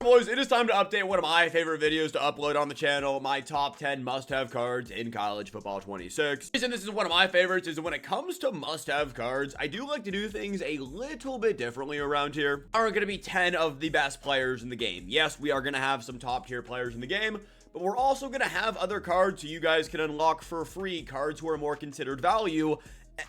Boys, it is time to update one of my favorite videos to upload on the channel, my top 10 must-have cards in college football 26. The reason this is one of my favorites is when it comes to must-have cards, I do like to do things a little bit differently around here. Are going to be 10 of the best players in the game. Yes, we are going to have some top tier players in the game, but we're also going to have other cards so you guys can unlock for free, cards who are more considered value.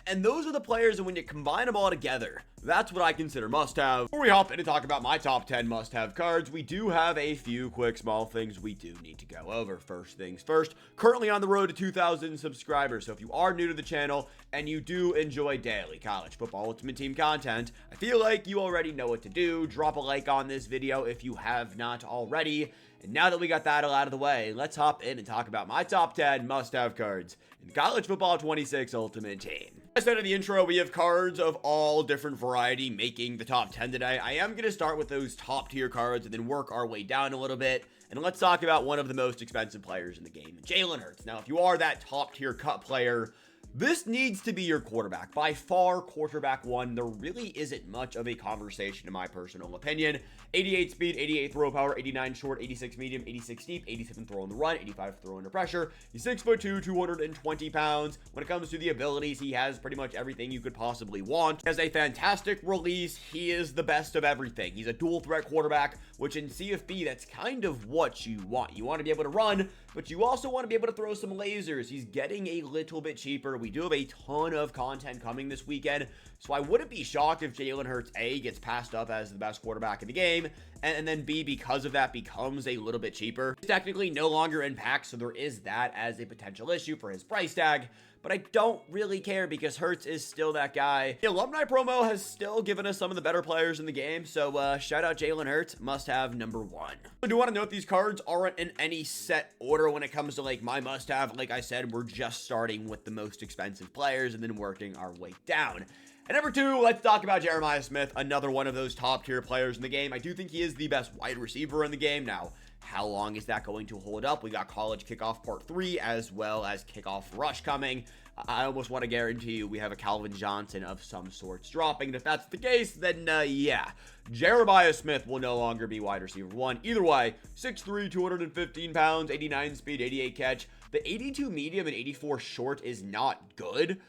And those are the players, and when you combine them all together, that's what I consider must-have. Before we hop in and talk about my top 10 must-have cards, we do have a few quick small things we do need to go over. First things first, currently on the road to 2,000 subscribers. So if you are new to the channel and you do enjoy daily college football Ultimate Team content, I feel like you already know what to do. Drop a like on this video if you have not already. And now that we got that all out of the way, let's hop in and talk about my top 10 must-have cards in college football 26 Ultimate Team. As I said in the intro, we have cards of all different variety making the top 10 today. I am going to start with those top tier cards and then work our way down a little bit. And let's talk about one of the most expensive players in the game, Jalen Hurts. Now, if you are that top tier cut player, this needs to be your quarterback. By far, quarterback one. There really isn't much of a conversation in my personal opinion. 88 speed, 88 throw power, 89 short, 86 medium, 86 deep, 87 throw on the run, 85 throw under pressure. He's 6'2", 220 pounds. When it comes to the abilities, he has pretty much everything you could possibly want. He has a fantastic release. He is the best of everything. He's a dual threat quarterback, which in CFB, that's kind of what you want. You want to be able to run, but you also want to be able to throw some lasers. He's getting a little bit cheaper. We do have a ton of content coming this weekend, so I wouldn't be shocked if Jalen Hurts, A, gets passed up as the best quarterback in the game, and then B, because of that, becomes a little bit cheaper. It's technically no longer in packs, so there is that as a potential issue for his price tag, but I don't really care because Hurts is still that guy. The alumni promo has still given us some of the better players in the game, so shout out Jalen Hurts, must have number one. I do want to note these cards aren't in any set order when it comes to like my must have. Like I said, we're just starting with the most expensive players and then working our way down. And number two, let's talk about Jeremiah Smith, another one of those top tier players in the game. I do think he is the best wide receiver in the game. Now, how long is that going to hold up? We got college kickoff part 3 as well as kickoff rush coming. I almost want to guarantee you we have a Calvin Johnson of some sorts dropping. And if that's the case, then yeah, Jeremiah Smith will no longer be wide receiver 1. Either way, 6'3", 215 pounds, 89 speed, 88 catch. The 82 medium and 84 short is not good,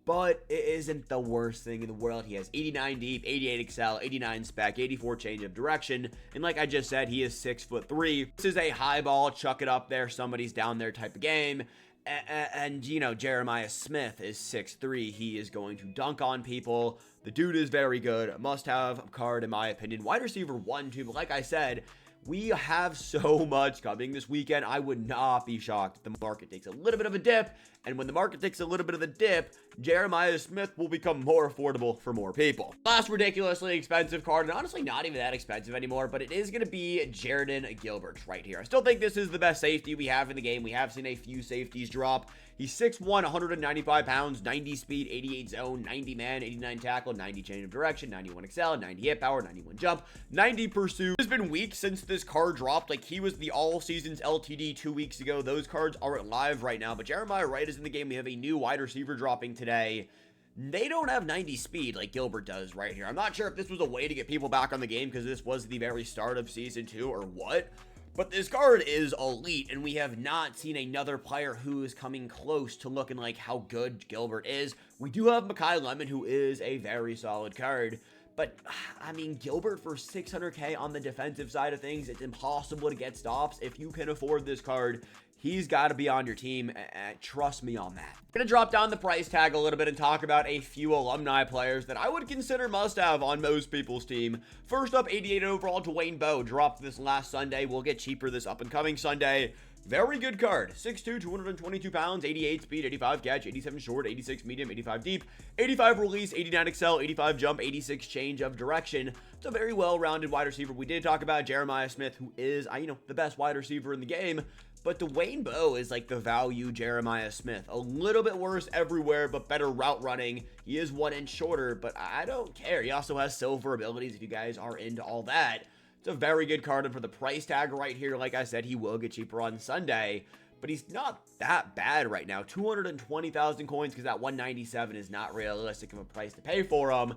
but it isn't the worst thing in the world. He has 89 deep, 88 excel, 89 spec, 84 change of direction. And like I just said, he is 6'3". This is a high ball, chuck it up there, somebody's down there type of game. And you know, Jeremiah Smith is 6'3". He is going to dunk on people. The dude is very good. Must have card in my opinion. Wide receiver 1, 2. But like I said, we have so much coming this weekend. I would not be shocked if the market takes a little bit of a dip. And when the market takes a little bit of a dip, Jeremiah Smith will become more affordable for more people. Last ridiculously expensive card, and honestly not even that expensive anymore, but it is going to be Jared Gilbert right here. I still think this is the best safety we have in the game. We have seen a few safeties drop. He's 6'1", 195 pounds, 90 speed, 88 zone, 90 man, 89 tackle, 90 change of direction, 91 excel, 90 hit power, 91 jump, 90 pursuit. It's been weeks since this card dropped. Like, he was the all seasons LTD 2 weeks ago. Those cards aren't live right now, but Jeremiah Wright is in the game. We have a new wide receiver dropping today. They don't have 90 speed like Gilbert does right here. I'm not sure if this was a way to get people back on the game because this was the very start of season 2 or what. But this card is elite, and we have not seen another player who is coming close to looking like how good Gilbert is. We do have Mekhi Lemon, who is a very solid card. But, I mean, Gilbert for 600K on the defensive side of things, it's impossible to get stops. If you can afford this card, he's got to be on your team. Trust me on that. I'm going to drop down the price tag a little bit and talk about a few alumni players that I would consider must-have on most people's team. First up, 88 overall, Dwayne Bowe. Dropped this last Sunday. Will get cheaper this up-and-coming Sunday. Very good card. 6'2", 222 pounds, 88 speed, 85 catch, 87 short, 86 medium, 85 deep, 85 release, 89 excel, 85 jump, 86 change of direction. It's a very well-rounded wide receiver. We did talk about Jeremiah Smith, who is, the best wide receiver in the game. But Dwayne Bowe is like the value Jeremiah Smith. A little bit worse everywhere, but better route running. He is 1 inch shorter, but I don't care. He also has silver abilities if you guys are into all that. It's a very good card, and for the price tag right here, like I said, he will get cheaper on Sunday. But he's not that bad right now. 220,000 coins because that 197 is not realistic of a price to pay for him.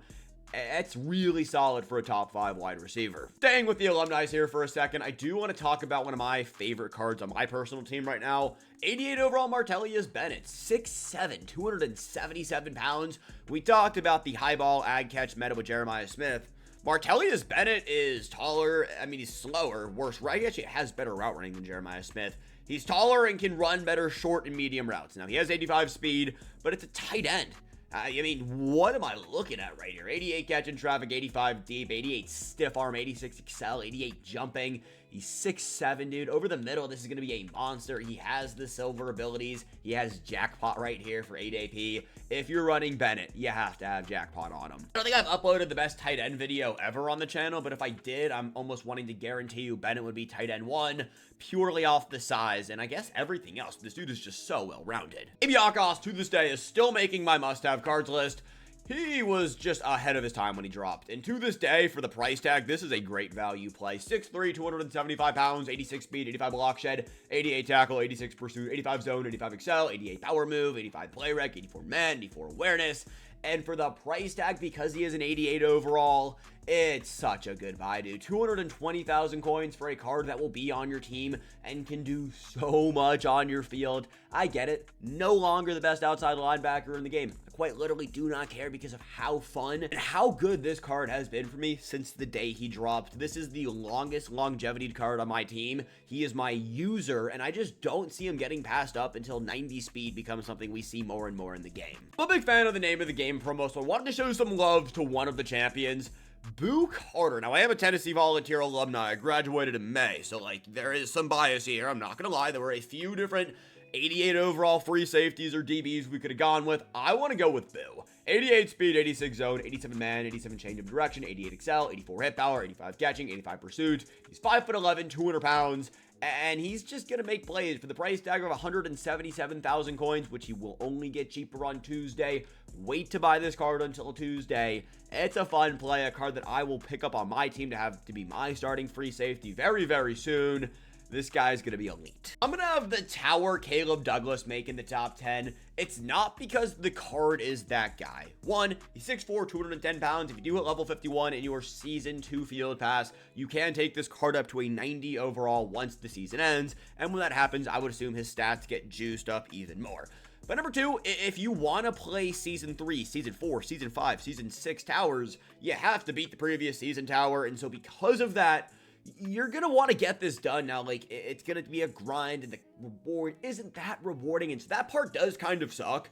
It's really solid for a top 5 wide receiver. Staying with the alumni here for a second, I do want to talk about one of my favorite cards on my personal team right now. 88 overall Martellus Bennett, 6'7", 277 pounds. We talked about the high ball ag catch meta with Jeremiah Smith. Martellus Bennett is taller. I mean, he's slower. Worse, right? He actually has better route running than Jeremiah Smith. He's taller and can run better short and medium routes. Now, he has 85 speed, but it's a tight end. I mean, what am I looking at right here? 88 catch in traffic, 85 deep, 88 stiff arm, 86 excel, 88 jumping. He's 6'7", dude. Over the middle, this is going to be a monster. He has the silver abilities. He has jackpot right here for 8 AP. If you're running Bennett, you have to have jackpot on him. I don't think I've uploaded the best tight end video ever on the channel, but if I did, I'm almost wanting to guarantee you Bennett would be tight end 1, purely off the size, and I guess everything else. This dude is just so well-rounded. Ibiakos, to this day, is still making my must-have cards list. He was just ahead of his time when he dropped. And to this day, for the price tag, this is a great value play. 6'3", 275 pounds, 86 speed, 85 block shed, 88 tackle, 86 pursuit, 85 zone, 85 excel, 88 power move, 85 play rec, 84 man, 84 awareness. And for the price tag, because he is an 88 overall, it's such a good buy, dude. 220,000 coins for a card that will be on your team and can do so much on your field. I get it. No longer the best outside linebacker in the game. I quite literally do not care because of how fun and how good this card has been for me since the day he dropped. This is the longest longevity card on my team. He is my user, and I just don't see him getting passed up until 90 speed becomes something we see more and more in the game. I'm a big fan of the name of the game promo, so I wanted to show some love to one of the champions, Boo Carter. Now, I am a Tennessee Volunteer alumni. I graduated in May, so, like, there is some bias here. I'm not gonna lie. There were a few different 88 overall free safeties or DBs we could have gone with. I want to go with Boo. 88 speed, 86 zone, 87 man, 87 change of direction, 88 excel, 84 hit power, 85 catching, 85 pursuit. He's 5'11", 200 pounds. And he's just going to make plays for the price tag of 177,000 coins, which he will only get cheaper on Tuesday. Wait to buy this card until Tuesday. It's a fun play, a card that I will pick up on my team to have to be my starting free safety very, very soon. This guy's going to be elite. I'm going to have the Tower Caleb Douglas making the top 10. It's not because the card is that guy. One, he's 6'4", 210 pounds. If you do hit level 51 in your Season 2 Field Pass, you can take this card up to a 90 overall once the season ends. And when that happens, I would assume his stats get juiced up even more. But number 2, if you want to play Season 3, Season 4, Season 5, Season 6 Towers, you have to beat the previous Season Tower. And so because of that, you're going to want to get this done now. Like, it's going to be a grind, and the reward isn't that rewarding. And so that part does kind of suck.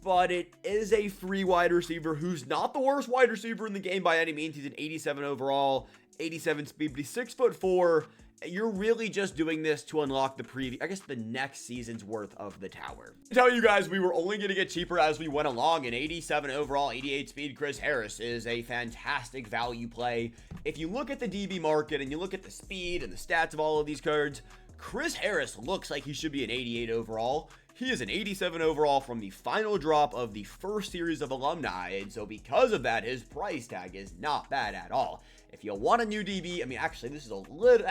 But it is a free wide receiver who's not the worst wide receiver in the game by any means. He's an 87 overall, 87 speed, but he's 6'4". You're really just doing this to unlock the next season's worth of the tower. I tell you guys, we were only going to get cheaper as we went along. An 87 overall, 88 speed Chris Harris is a fantastic value play. If you look at the DB market and you look at the speed and the stats of all of these cards, Chris Harris looks like he should be an 88 overall. He is an 87 overall from the final drop of the first series of alumni, and so because of that, his price tag is not bad at all. If you want a new DB, I mean, actually, this is a little...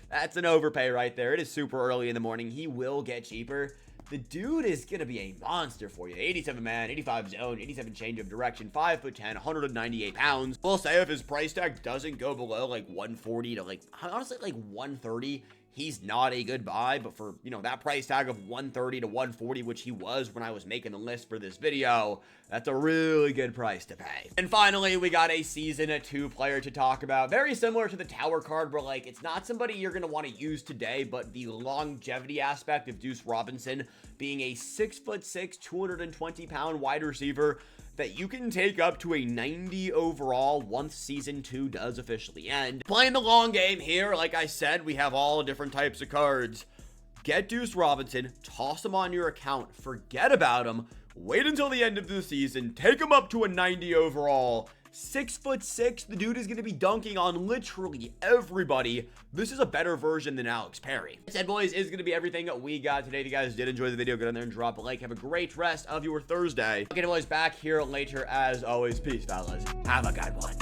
That's an overpay right there. It is super early in the morning. He will get cheaper. The dude is going to be a monster for you. 87 man, 85 zone, 87 change of direction, 5'10", 198 pounds. We'll say if his price tag doesn't go below like 140 to like, honestly, like 130, he's not a good buy. But for, you know, that price tag of 130 to 140, which he was when I was making the list for this video, that's a really good price to pay. And finally, we got a Season 2 player to talk about. Very similar to the Tower card, where like, it's not somebody you're going to want to use today, but the longevity aspect of Deuce Robinson being a 6'6", 220 pound wide receiver that you can take up to a 90 overall once Season 2 does officially end. Playing the long game here, like I said, we have all different types of cards. Get Deuce Robinson, toss him on your account, forget about him, wait until the end of the season, take him up to a 90 overall. 6'6", the dude is going to be dunking on literally everybody. This is a better version than Alex Perry. That said, boys, is going to be everything we got today. If you guys did enjoy the video, go down there and drop a like. Have a great rest of your Thursday. I'll get you boys back here later. As always, peace, fellas. Have a good one.